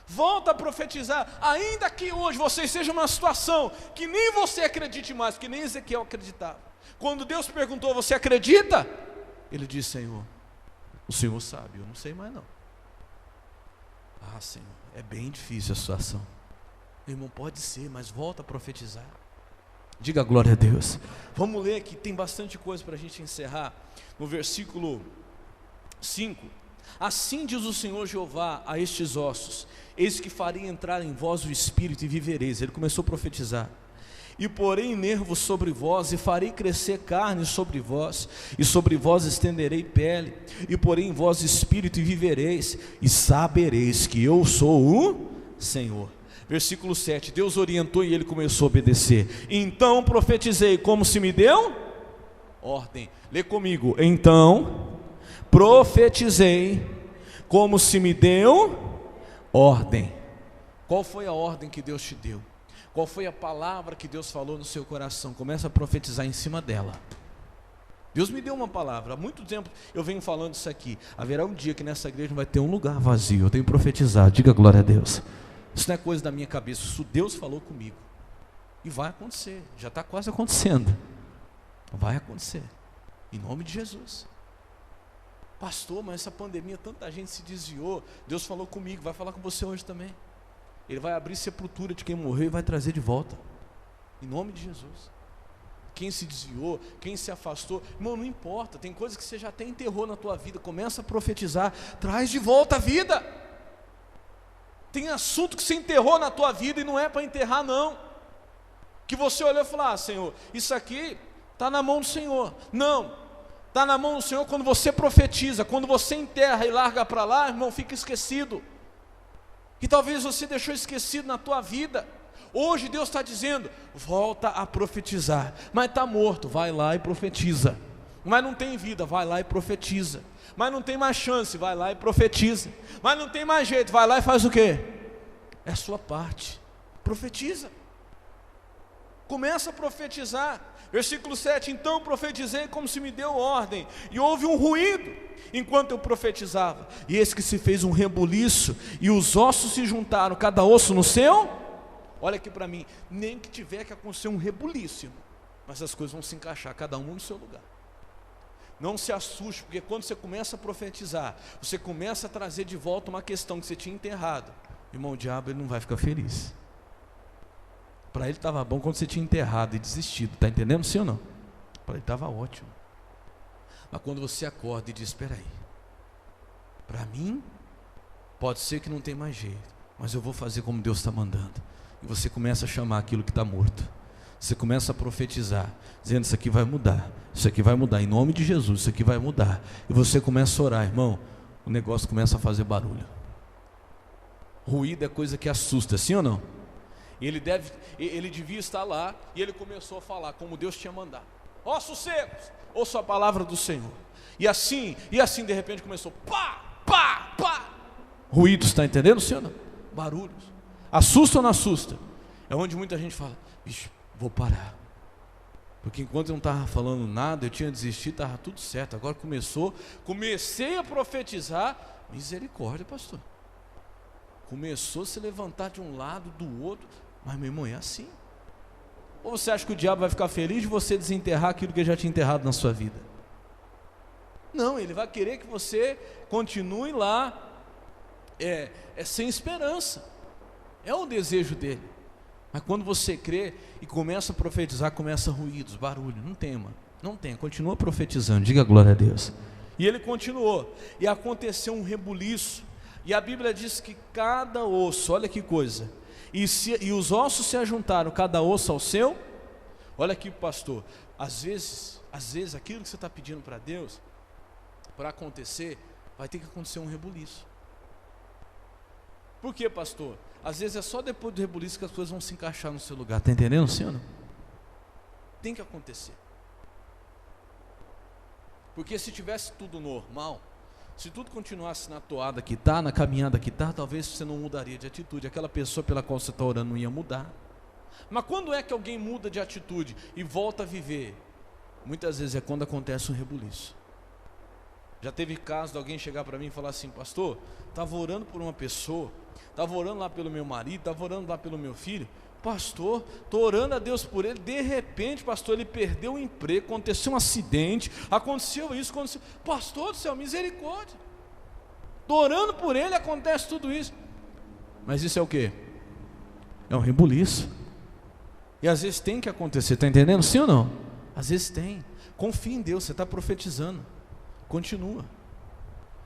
volta a profetizar, ainda que hoje você esteja numa situação que nem você acredite mais, porque nem Ezequiel acreditava, quando Deus perguntou, você acredita? Ele disse, Senhor, o Senhor sabe, eu não sei mais não. Ah, Senhor, é bem difícil a situação. Meu irmão, pode ser, mas volta a profetizar. Diga glória a Deus. Vamos ler aqui, tem bastante coisa para a gente encerrar. No versículo 5. Assim diz o Senhor Jeová a estes ossos, eis que farei entrar em vós o Espírito e vivereis. Ele começou a profetizar. E porei nervos sobre vós, e farei crescer carne sobre vós, e sobre vós estenderei pele, e porei em vós espírito e vivereis, e sabereis que eu sou o Senhor. Versículo 7, Deus orientou e ele começou a obedecer. Então profetizei como se me deu ordem. Lê comigo. Então profetizei como se me deu ordem. Qual foi a ordem que Deus te deu? Qual foi a palavra que Deus falou no seu coração? Começa a profetizar em cima dela. Deus me deu uma palavra, há muito tempo eu venho falando isso aqui. Haverá um dia que nessa igreja vai ter um lugar vazio. Eu tenho profetizado, diga glória a Deus. Isso não é coisa da minha cabeça, isso Deus falou comigo. E vai acontecer, já está quase acontecendo. Vai acontecer, em nome de Jesus. Pastor, mas essa pandemia, tanta gente se desviou. Deus falou comigo, vai falar com você hoje também. Ele vai abrir sepultura de quem morreu e vai trazer de volta, em nome de Jesus. Quem se desviou, quem se afastou, irmão, não importa, tem coisas que você já até enterrou na tua vida, começa a profetizar, traz de volta a vida. Tem assunto que você enterrou na tua vida e não é para enterrar não, que você olhou e falou, ah Senhor, isso aqui está na mão do Senhor. Não, está na mão do Senhor quando você profetiza, quando você enterra e larga para lá, irmão, fica esquecido, que talvez você deixou esquecido na tua vida. Hoje Deus está dizendo, volta a profetizar, mas está morto, vai lá e profetiza. Mas não tem vida, vai lá e profetiza. Mas não tem mais chance, vai lá e profetiza. Mas não tem mais jeito, vai lá e faz o quê? É a sua parte, profetiza. Começa a profetizar. Versículo 7, então profetizei como se me deu ordem, e houve um ruído, enquanto eu profetizava, e eis que se fez um rebuliço, e os ossos se juntaram, cada osso no seu. Olha aqui para mim, nem que tiver que acontecer um rebuliço, mas as coisas vão se encaixar, cada um no seu lugar. Não se assuste, porque quando você começa a profetizar, você começa a trazer de volta uma questão que você tinha enterrado. Irmão, o diabo ele não vai ficar feliz. Para ele estava bom quando você tinha enterrado e desistido, está entendendo sim ou não? Para ele estava ótimo. Mas quando você acorda e diz, espera aí, para mim, pode ser que não tem mais jeito, mas eu vou fazer como Deus está mandando. E você começa a chamar aquilo que está morto. Você começa a profetizar, dizendo, isso aqui vai mudar, isso aqui vai mudar, em nome de Jesus, isso aqui vai mudar. E você começa a orar, irmão, o negócio começa a fazer barulho. Ruído é coisa que assusta, sim ou não? Ele devia estar lá, e ele começou a falar, como Deus tinha mandado. Ossos secos, ouça a palavra do Senhor. E assim, de repente começou, pá, pá, pá. Ruídos, está entendendo, sim ou não? Barulhos. Assusta ou não assusta? É onde muita gente fala, bicho, vou parar. Porque enquanto eu não estava falando nada, eu tinha desistido, estava tudo certo. Agora comecei a profetizar, misericórdia, pastor. Começou a se levantar de um lado, do outro, mas meu irmão, é assim. Ou você acha que o diabo vai ficar feliz de você desenterrar aquilo que ele já tinha enterrado na sua vida? Não, ele vai querer que você continue lá, sem esperança. É o desejo dele. Mas quando você crê e começa a profetizar, começa ruídos, barulho. Não tema, não tem, continua profetizando, diga glória a Deus. E ele continuou, e aconteceu um rebuliço, e a Bíblia diz que cada osso, olha que coisa, e os ossos se ajuntaram, cada osso ao seu. Olha aqui, pastor, às vezes aquilo que você está pedindo para Deus, para acontecer, vai ter que acontecer um rebuliço. Por quê, pastor? Às vezes é só depois do rebuliço que as coisas vão se encaixar no seu lugar, está entendendo, sim ou não? Tem que acontecer. Porque se tivesse tudo normal, se tudo continuasse na toada que está, na caminhada que está, talvez você não mudaria de atitude, aquela pessoa pela qual você está orando não ia mudar. Mas quando é que alguém muda de atitude e volta a viver? Muitas vezes é quando acontece um rebuliço. Já teve caso de alguém chegar para mim e falar assim, pastor, estava orando por uma pessoa, estava orando lá pelo meu marido, estava orando lá pelo meu filho, pastor, estou orando a Deus por ele, de repente, pastor, ele perdeu o emprego, aconteceu um acidente, aconteceu isso, pastor do céu, misericórdia, estou orando por ele, acontece tudo isso. Mas isso é o quê? É um rebuliço. E às vezes tem que acontecer, está entendendo? Sim ou não? Às vezes tem. Confia em Deus, você está profetizando. Continua.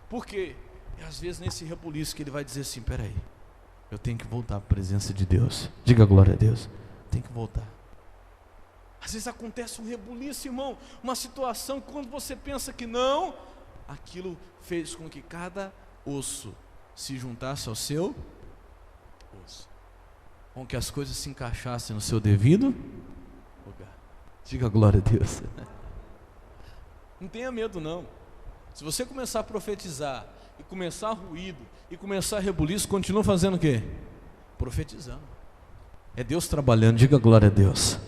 Por quê? E às vezes nesse rebuliço que ele vai dizer assim, peraí, eu tenho que voltar à presença de Deus. Diga glória a Deus. Tem que voltar. Às vezes acontece um rebuliço, irmão, uma situação que quando você pensa que não, aquilo fez com que cada osso se juntasse ao seu osso, com que as coisas se encaixassem no seu devido lugar. Diga glória a Deus. Não tenha medo não. Se você começar a profetizar, e começar ruído, e começar rebuliço, continua fazendo o quê? Profetizando. É Deus trabalhando, diga glória a Deus.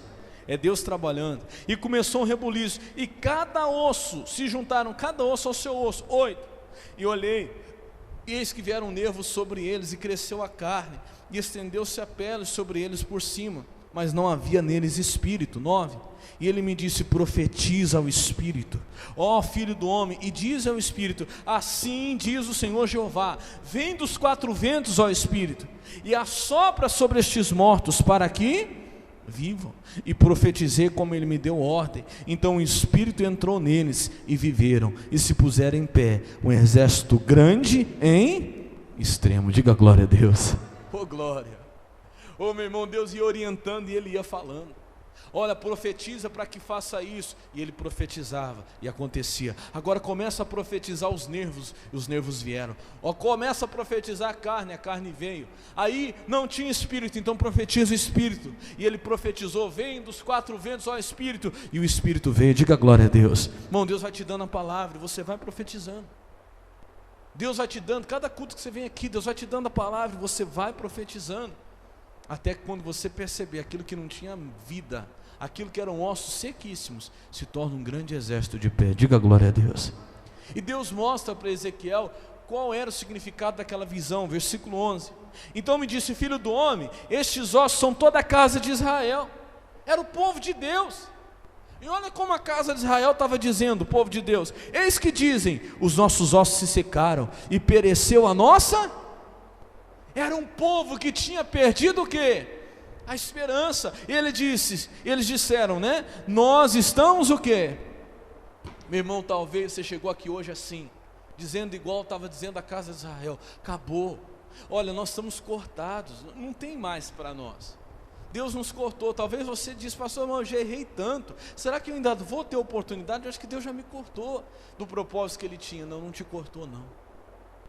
É Deus trabalhando. E começou um rebuliço, e cada osso, se juntaram cada osso ao seu osso, 8. E olhei, e eis que vieram nervos sobre eles, e cresceu a carne, e estendeu-se a pele sobre eles por cima, mas não havia neles espírito. 9. E ele me disse: profetiza ao espírito, ó filho do homem, e diz ao espírito: assim diz o Senhor Jeová, vem dos 4 ventos, ó espírito, e assopra sobre estes mortos, para que vivam. E profetizei como ele me deu ordem. Então o espírito entrou neles, e viveram, e se puseram em pé um exército grande em extremo. Diga glória a Deus. Oh glória. Oh meu irmão, Deus ia orientando e ele ia falando: olha, profetiza para que faça isso. E ele profetizava e acontecia. Agora começa a profetizar os nervos, e os nervos vieram. Começa a profetizar a carne veio. Aí não tinha espírito, então profetiza o espírito. E ele profetizou: vem dos 4 ventos, ó espírito. E o espírito veio. Diga glória a Deus. Irmão, Deus vai te dando a palavra e você vai profetizando. Deus vai te dando, cada culto que você vem aqui, Deus vai te dando a palavra e você vai profetizando. Até que quando você perceber aquilo que não tinha vida, aquilo que eram ossos sequíssimos, se torna um grande exército de pé. Diga glória a Deus. E Deus mostra para Ezequiel qual era o significado daquela visão, versículo 11. Então me disse: filho do homem, estes ossos são toda a casa de Israel. Era o povo de Deus. E olha como a casa de Israel estava dizendo, o povo de Deus: eis que dizem, os nossos ossos se secaram e pereceu a nossa. Era um povo que tinha perdido o quê? A esperança. Eles disseram, né? Nós estamos o quê? Meu irmão, talvez você chegou aqui hoje assim, dizendo igual estava dizendo a casa de Israel: acabou, olha, nós estamos cortados, não tem mais para nós. Deus nos cortou. Talvez você disse: pastor, eu já errei tanto, será que eu ainda vou ter oportunidade? Eu acho que Deus já me cortou do propósito que Ele tinha. Não, não te cortou não.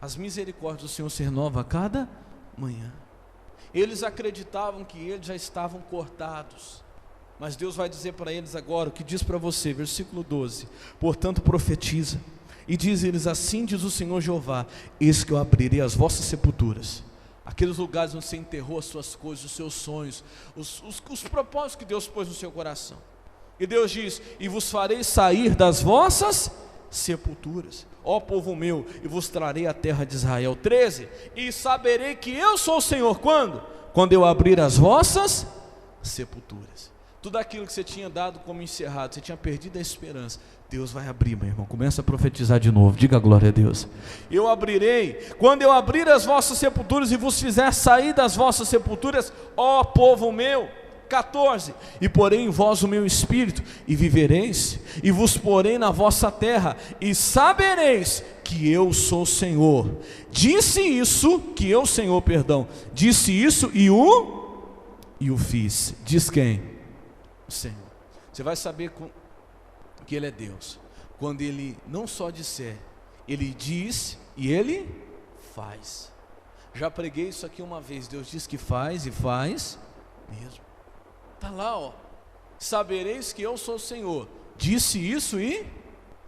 As misericórdias do Senhor se renovam a cada manhã. Eles acreditavam que eles já estavam cortados, mas Deus vai dizer para eles agora o que diz para você, versículo 12: portanto profetiza, e diz eles: assim diz o Senhor Jeová, eis que eu abrirei as vossas sepulturas, aqueles lugares onde você enterrou as suas coisas, os seus sonhos, os propósitos que Deus pôs no seu coração. E Deus diz: e vos farei sair das vossas sepulturas, ó povo meu, e vos trarei a terra de Israel. 13: e saberei que eu sou o Senhor, quando eu abrir as vossas sepulturas. Tudo aquilo que você tinha dado como encerrado, você tinha perdido a esperança, Deus vai abrir, meu irmão. Começa a profetizar de novo, diga glória a Deus. Eu abrirei, quando eu abrir as vossas sepulturas e vos fizer sair das vossas sepulturas, ó povo meu. 14: e porei em vós o meu espírito, e vivereis, e vos porei na vossa terra, e sabereis que eu sou o Senhor. Disse isso, que eu, Senhor, disse isso e o fiz. Diz quem? O Senhor. Você vai saber que Ele é Deus quando Ele não só disser, Ele diz e Ele faz. Já preguei isso aqui uma vez. Deus diz que faz e faz mesmo. Está lá, ó: sabereis que eu sou o Senhor. Disse isso e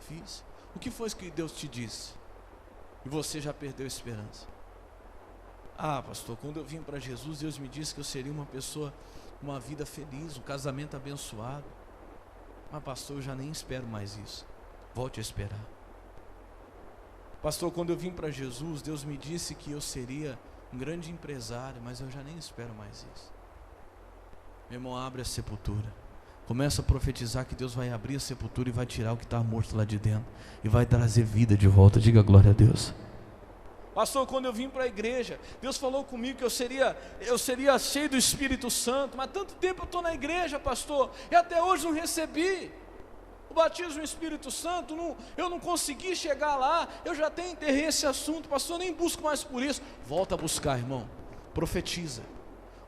fiz. O que foi que Deus te disse? E você já perdeu a esperança. Ah, pastor, quando eu vim para Jesus, Deus me disse que eu seria uma pessoa, uma vida feliz, um casamento abençoado. Mas pastor, eu já nem espero mais isso. Volte a esperar. Pastor, quando eu vim para Jesus, Deus me disse que eu seria um grande empresário, mas eu já nem espero mais isso. Meu irmão, abre a sepultura. Começa a profetizar que Deus vai abrir a sepultura e vai tirar o que está morto lá de dentro e vai trazer vida de volta. Diga glória a Deus. Pastor, quando eu vim para a igreja, Deus falou comigo que eu seria cheio do Espírito Santo, mas tanto tempo eu estou na igreja, pastor, e até hoje não recebi o batismo no Espírito Santo, eu não consegui chegar lá, eu já até enterrei esse assunto, pastor, nem busco mais por isso. Volta a buscar, irmão, profetiza.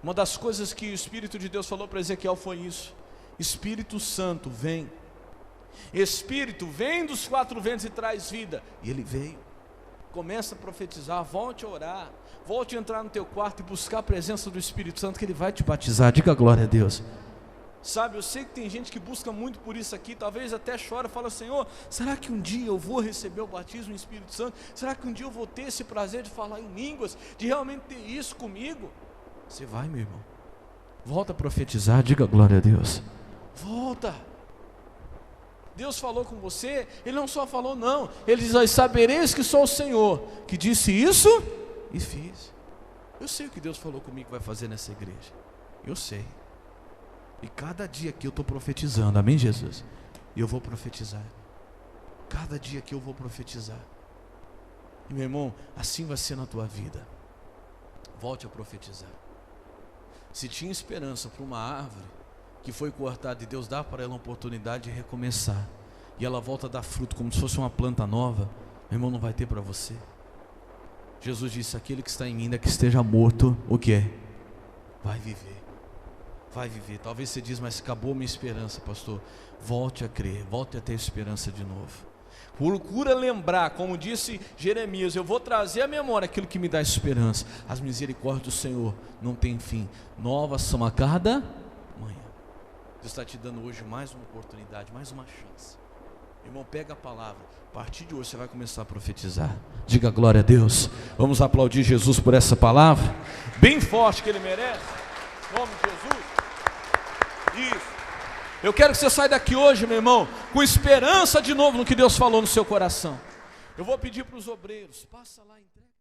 Uma das coisas que o Espírito de Deus falou para Ezequiel foi isso: Espírito Santo vem. Espírito vem dos 4 ventos e traz vida. E ele veio. Começa a profetizar, volte a orar, volte a entrar no teu quarto e buscar a presença do Espírito Santo, que ele vai te batizar. Diga glória a Deus. Sabe, eu sei que tem gente que busca muito por isso aqui, talvez até chora, fala: Senhor, será que um dia eu vou receber o batismo no Espírito Santo? Será que um dia eu vou ter esse prazer de falar em línguas, de realmente ter isso comigo? Você vai, meu irmão. Volta a profetizar, diga glória a Deus. Volta. Deus falou com você, Ele não só falou não, Ele diz, sabereis que sou o Senhor, que disse isso e fiz. Eu sei o que Deus falou comigo que vai fazer nessa igreja, eu sei. E cada dia que eu estou profetizando, amém Jesus? E eu vou profetizar, cada dia que eu vou profetizar. E meu irmão, assim vai ser na tua vida. Volte a profetizar. Se tinha esperança para uma árvore que foi cortada e Deus dá para ela uma oportunidade de recomeçar, e ela volta a dar fruto como se fosse uma planta nova, meu irmão, não vai ter para você. Jesus disse, aquele que está em mim, ainda que esteja morto, o que é? Vai viver. Vai viver. Talvez você diz, mas acabou minha esperança, pastor. Volte a crer, volte a ter esperança de novo. Procura lembrar, como disse Jeremias, eu vou trazer à memória aquilo que me dá esperança. As misericórdias do Senhor não têm fim, novas são a cada manhã. Deus está te dando hoje mais uma oportunidade, mais uma chance. Irmão, pega a palavra, a partir de hoje você vai começar a profetizar. Diga glória a Deus. Vamos aplaudir Jesus por essa palavra, bem forte que Ele merece, em nome de Jesus. Isso. Eu quero que você saia daqui hoje, meu irmão, com esperança de novo no que Deus falou no seu coração. Eu vou pedir para os obreiros, passa lá, entrega.